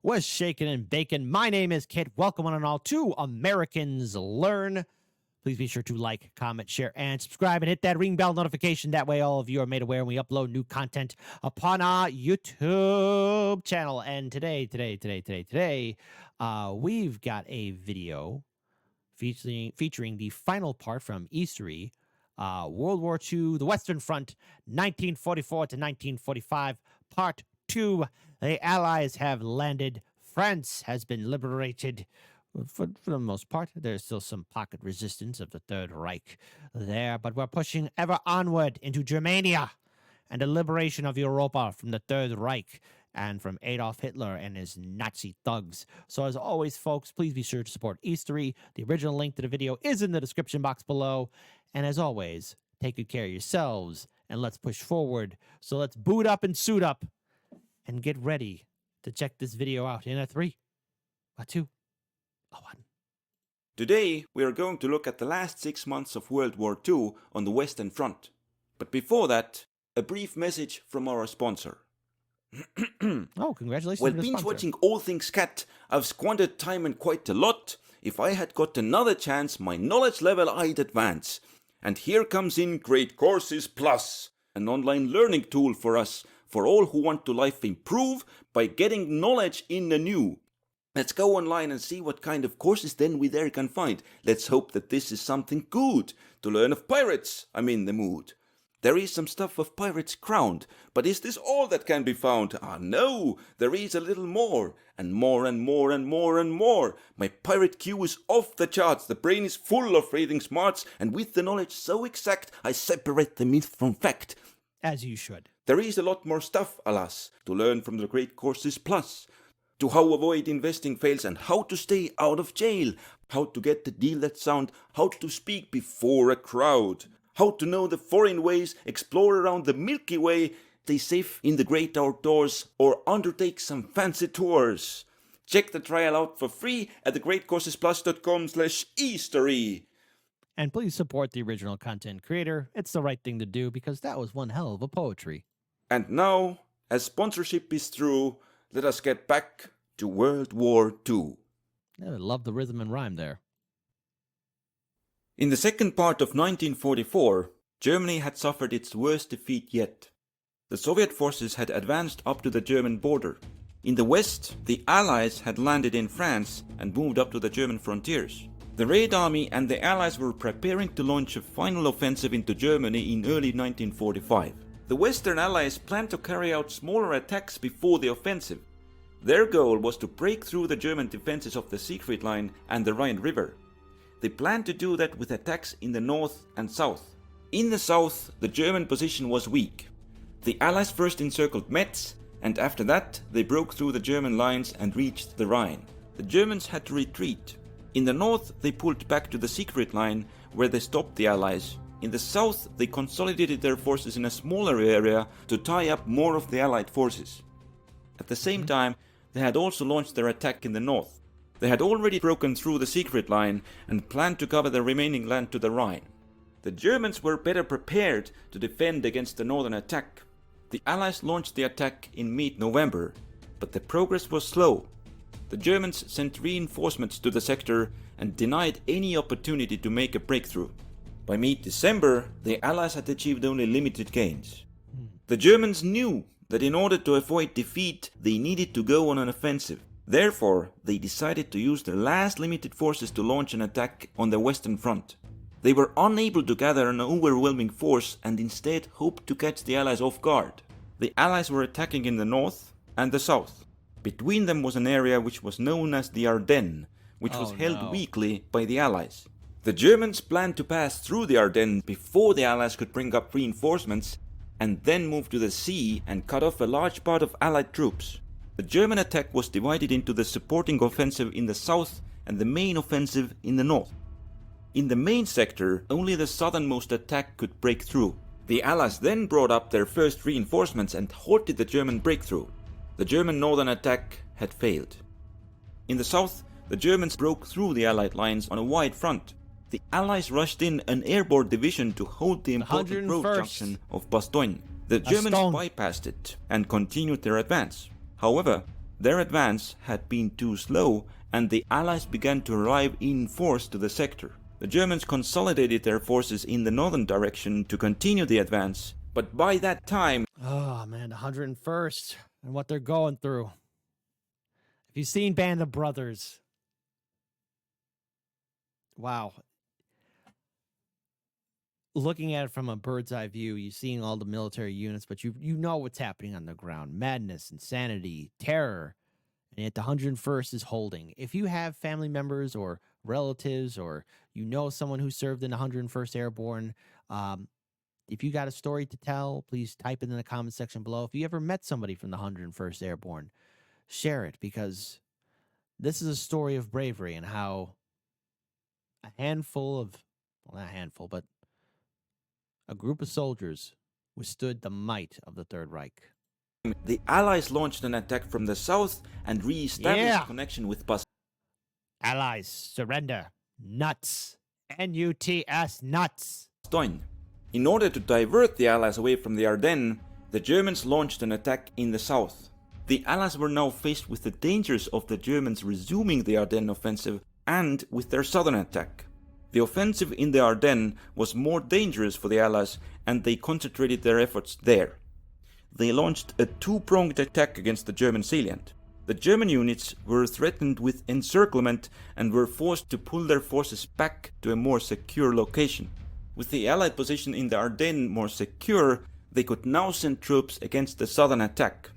was shaking and baking. My name is Kit. Welcome one and all to Americans Learn. Please be sure to like, comment, share, and subscribe, and hit that ring bell notification. That way all of you are made aware when we upload new content upon our YouTube channel. And today, we've got a video featuring the final part from Eastory, World War II, the Western Front, 1944 to 1945, Part 2. The Allies have landed. France has been liberated. For the most part, there's still some pocket resistance of the Third Reich there, but we're pushing ever onward into Germania and the liberation of Europa from the Third Reich and from Adolf Hitler and his Nazi thugs. So as always, folks, please be sure to support Eastory. The original link to the video is in the description box below. And as always, take good care of yourselves and let's push forward. So let's boot up and suit up and get ready to check this video out in a 3, a 2, a 1. Today, we are going to look at the last 6 months of World War II on the Western Front. But before that, a brief message from our sponsor. Oh, congratulations. While binge watching all things cat, I've squandered time and quite a lot. If I had got another chance, my knowledge level I'd advance. And here comes in Great Courses Plus, an online learning tool for us, for all who want to life improve by getting knowledge in the new. Let's go online and see what kind of courses then we there can find. Let's hope that this is something good. To learn of pirates, I'm in the mood. There is some stuff of pirates crowned, but is this all that can be found? Ah no, there is a little more, and more and more and more and more. My pirate queue is off the charts, the brain is full of reading smarts, and with the knowledge so exact, I separate the myth from fact. As you should. There is a lot more stuff, alas, to learn from the Great Courses Plus. To how avoid investing fails and how to stay out of jail, how to get the deal that sound, how to speak before a crowd, how to know the foreign ways, explore around the Milky Way, stay safe in the great outdoors, or undertake some fancy tours. Check the trial out for free at thegreatcoursesplus.com/eastory. And please support the original content creator. It's the right thing to do because that was one hell of a poetry. And now, as sponsorship is through, let us get back to World War II. I love the rhythm and rhyme there. In the second part of 1944, Germany had suffered its worst defeat yet. The Soviet forces had advanced up to the German border. In the west, the Allies had landed in France and moved up to the German frontiers. The Red Army and the Allies were preparing to launch a final offensive into Germany in early 1945. The Western Allies planned to carry out smaller attacks before the offensive. Their goal was to break through the German defenses of the Siegfried Line and the Rhine River. They planned to do that with attacks in the north and south. In the south, the German position was weak. The Allies first encircled Metz, and after that they broke through the German lines and reached the Rhine. The Germans had to retreat. In the north, they pulled back to the Siegfried Line, where they stopped the Allies. In the south, they consolidated their forces in a smaller area to tie up more of the Allied forces. At the same time, they had also launched their attack in the north. They had already broken through the Siegfried Line and planned to cover the remaining land to the Rhine. The Germans were better prepared to defend against the northern attack. The Allies launched the attack in mid-November, but the progress was slow. The Germans sent reinforcements to the sector and denied any opportunity to make a breakthrough. By mid-December, the Allies had achieved only limited gains. The Germans knew that in order to avoid defeat, they needed to go on an offensive. Therefore, they decided to use their last limited forces to launch an attack on the Western Front. They were unable to gather an overwhelming force and instead hoped to catch the Allies off guard. The Allies were attacking in the north and the south. Between them was an area which was known as the Ardennes, which was held weakly by the Allies. The Germans planned to pass through the Ardennes before the Allies could bring up reinforcements and then move to the sea and cut off a large part of Allied troops. The German attack was divided into the supporting offensive in the south and the main offensive in the north. In the main sector, only the southernmost attack could break through. The Allies then brought up their first reinforcements and halted the German breakthrough. The German northern attack had failed. In the south, the Germans broke through the Allied lines on a wide front. The Allies rushed in an airborne division to hold the important road junction of Bastogne. The Germans bypassed it and continued their advance. However, their advance had been too slow, and the Allies began to arrive in force to the sector. The Germans consolidated their forces in the northern direction to continue the advance, but by that time... Oh, man, the 101st and what they're going through. Have you seen Band of Brothers? Wow. Looking at it from a bird's eye view, you're seeing all the military units, but you know what's happening on the ground. Madness, insanity, terror. And yet the 101st is holding. If you have family members or relatives, or you know someone who served in the 101st Airborne, if you got a story to tell, please type it in the comment section below. If you ever met somebody from the 101st Airborne, share it, because this is a story of bravery and how a handful of, well, not a handful, but a group of soldiers withstood the might of the Third Reich. The Allies launched an attack from the south and re-established connection with Allies, surrender. Nuts. N-U-T-S, nuts. Bastogne. In order to divert the Allies away from the Ardennes, the Germans launched an attack in the south. The Allies were now faced with the dangers of the Germans resuming the Ardennes offensive and with their southern attack. The offensive in the Ardennes was more dangerous for the Allies, and they concentrated their efforts there. They launched a two-pronged attack against the German salient. The German units were threatened with encirclement and were forced to pull their forces back to a more secure location. With the Allied position in the Ardennes more secure, they could now send troops against the southern attack.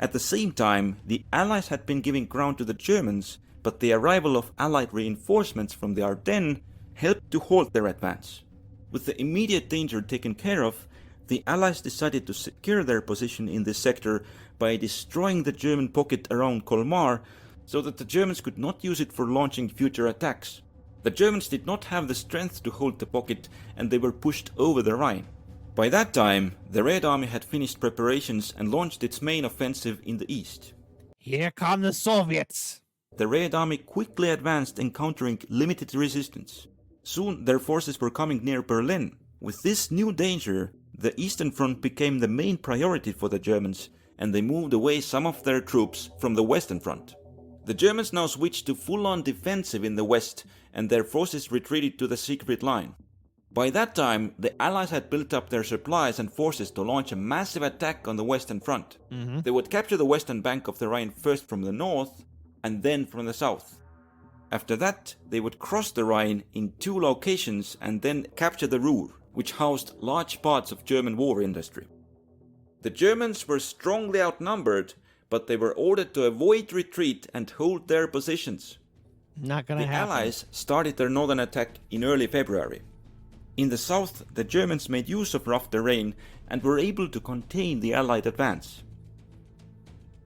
At the same time, the Allies had been giving ground to the Germans, but the arrival of Allied reinforcements from the Ardennes helped to halt their advance. With the immediate danger taken care of, the Allies decided to secure their position in this sector by destroying the German pocket around Colmar, so that the Germans could not use it for launching future attacks. The Germans did not have the strength to hold the pocket, and they were pushed over the Rhine. By that time, the Red Army had finished preparations and launched its main offensive in the east. Here come the Soviets! The Red Army quickly advanced, encountering limited resistance. Soon their forces were coming near Berlin. With this new danger, the Eastern Front became the main priority for the Germans, and they moved away some of their troops from the Western Front. The Germans now switched to full-on defensive in the west, and their forces retreated to the Siegfried Line. By that time, the Allies had built up their supplies and forces to launch a massive attack on the Western Front. They would capture the western bank of the Rhine first from the north, and then from the south. After that, they would cross the Rhine in two locations and then capture the Ruhr, which housed large parts of German war industry. The Germans were strongly outnumbered, but they were ordered to avoid retreat and hold their positions. Not gonna happen. The Allies started their northern attack in early February. In the south, the Germans made use of rough terrain and were able to contain the Allied advance.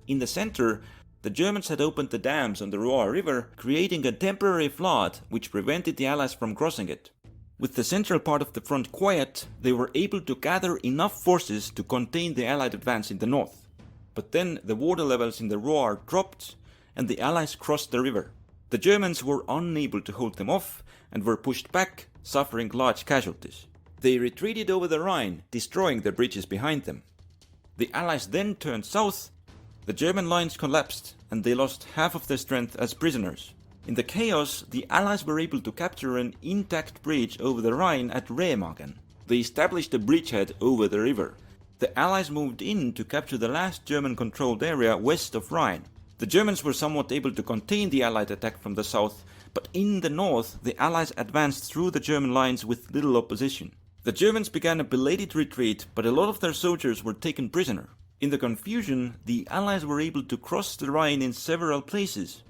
In the center, the Germans had opened the dams on the Loire River, creating a temporary flood which prevented the Allies from crossing it. With the central part of the front quiet, they were able to gather enough forces to contain the Allied advance in the north. But then the water levels in the Loire dropped, and the Allies crossed the river. The Germans were unable to hold them off and were pushed back, suffering large casualties. They retreated over the Rhine, destroying the bridges behind them. The Allies then turned south. The German lines collapsed, and they lost half of their strength as prisoners. In the chaos, the Allies were able to capture an intact bridge over the Rhine at Remagen. They established a bridgehead over the river. The Allies moved in to capture the last German-controlled area west of Rhine. The Germans were somewhat able to contain the Allied attack from the south, but in the north, the Allies advanced through the German lines with little opposition. The Germans began a belated retreat, but a lot of their soldiers were taken prisoner. In the confusion, the Allies were able to cross the Rhine in several places.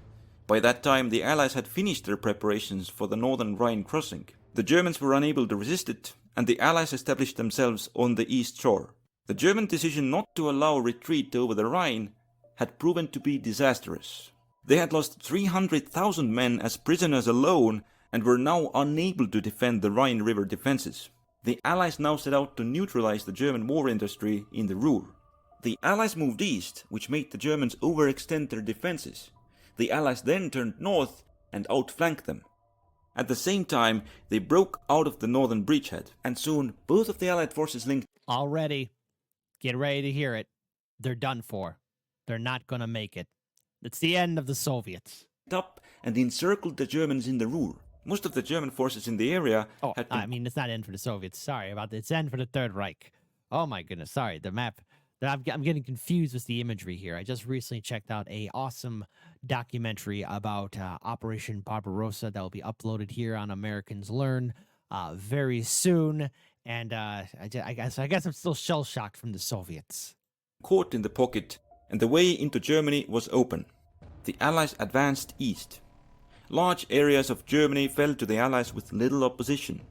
By that time, the Allies had finished their preparations for the northern Rhine crossing. The Germans were unable to resist it, and the Allies established themselves on the east shore. The German decision not to allow retreat over the Rhine had proven to be disastrous. They had lost 300,000 men as prisoners alone and were now unable to defend the Rhine River defenses. The Allies now set out to neutralize the German war industry in the Ruhr. The Allies moved east, which made the Germans overextend their defenses. The Allies then turned north and outflanked them. At the same time, they broke out of the northern bridgehead, and soon both of the Allied forces linked. Already. Get ready to hear it. They're done for. They're not gonna make it. It's the end of the Soviets. Up and encircled the Germans in the Ruhr. Most of the German forces in the area Oh, had been I mean, it's not end for the Soviets. Sorry about that. It's end for the Third Reich. Oh my goodness. Sorry. The map. I'm getting confused with the imagery here. I just recently checked out a awesome documentary about Operation Barbarossa that will be uploaded here on Americans Learn very soon. And I guess I'm still shell shocked from the Soviets. caught in the pocket, and the way into Germany was open. The Allies advanced east. Large areas of Germany fell to the Allies with little opposition.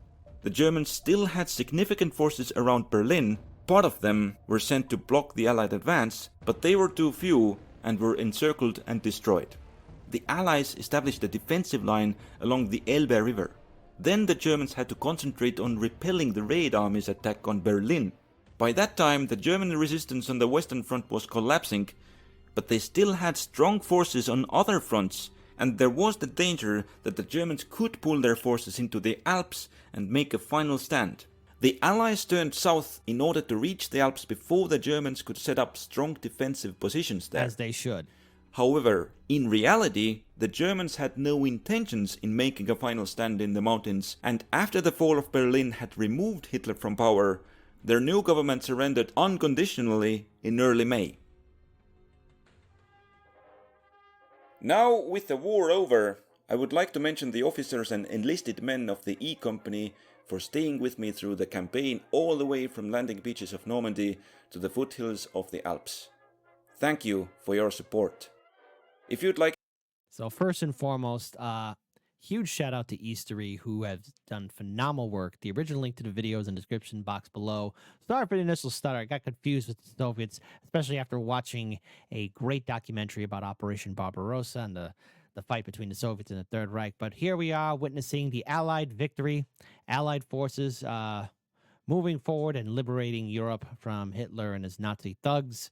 The Germans still had significant forces around Berlin. Part of them were sent to block the Allied advance, but they were too few and were encircled and destroyed. The Allies established a defensive line along the Elbe River. Then the Germans had to concentrate on repelling the Raid Army's attack on Berlin. By that time, the German resistance on the Western Front was collapsing, but they still had strong forces on other fronts, and there was the danger that the Germans could pull their forces into the Alps and make a final stand. The Allies turned south in order to reach the Alps before the Germans could set up strong defensive positions there. As they should. However, in reality, the Germans had no intentions in making a final stand in the mountains, and after the fall of Berlin had removed Hitler from power, their new government surrendered unconditionally in early May. Now, with the war over, I would like to mention the officers and enlisted men of the E Company for staying with me through the campaign all the way from landing beaches of Normandy to the foothills of the Alps. Thank you for your support. If you'd like... So first and foremost, huge shout out to Eastory, who has done phenomenal work. The original link to the video is in the description box below. Sorry for the initial stutter. I got confused with the Soviets, especially after watching a great documentary about Operation Barbarossa and the fight between the Soviets and the Third Reich. But here we are witnessing the Allied victory, Allied forces moving forward and liberating Europe from Hitler and his Nazi thugs.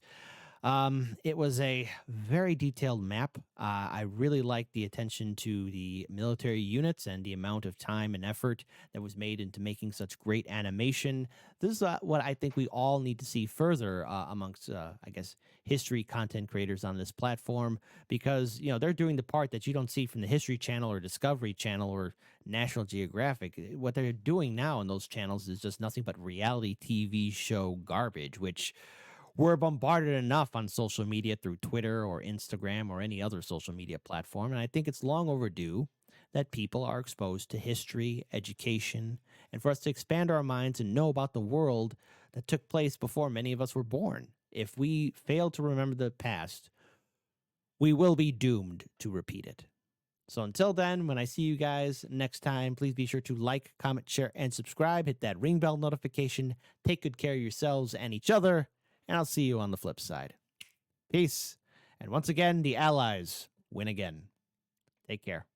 It was a very detailed map. I really liked the attention to the military units and the amount of time and effort that was made into making such great animation. This is what I think we all need to see further amongst, I guess, history content creators on this platform, because, you know, they're doing the part that you don't see from the History Channel or Discovery Channel or National Geographic. What they're doing now on those channels is just nothing but reality TV show garbage, which we're bombarded enough on social media through Twitter or Instagram or any other social media platform. And I think it's long overdue that people are exposed to history, education, and for us to expand our minds and know about the world that took place before many of us were born. If we fail to remember the past, we will be doomed to repeat it. So until then, when I see you guys next time, please be sure to like, comment, share, and subscribe. Hit that ring bell notification. Take good care of yourselves and each other. And I'll see you on the flip side. Peace. And once again, the Allies win again. Take care.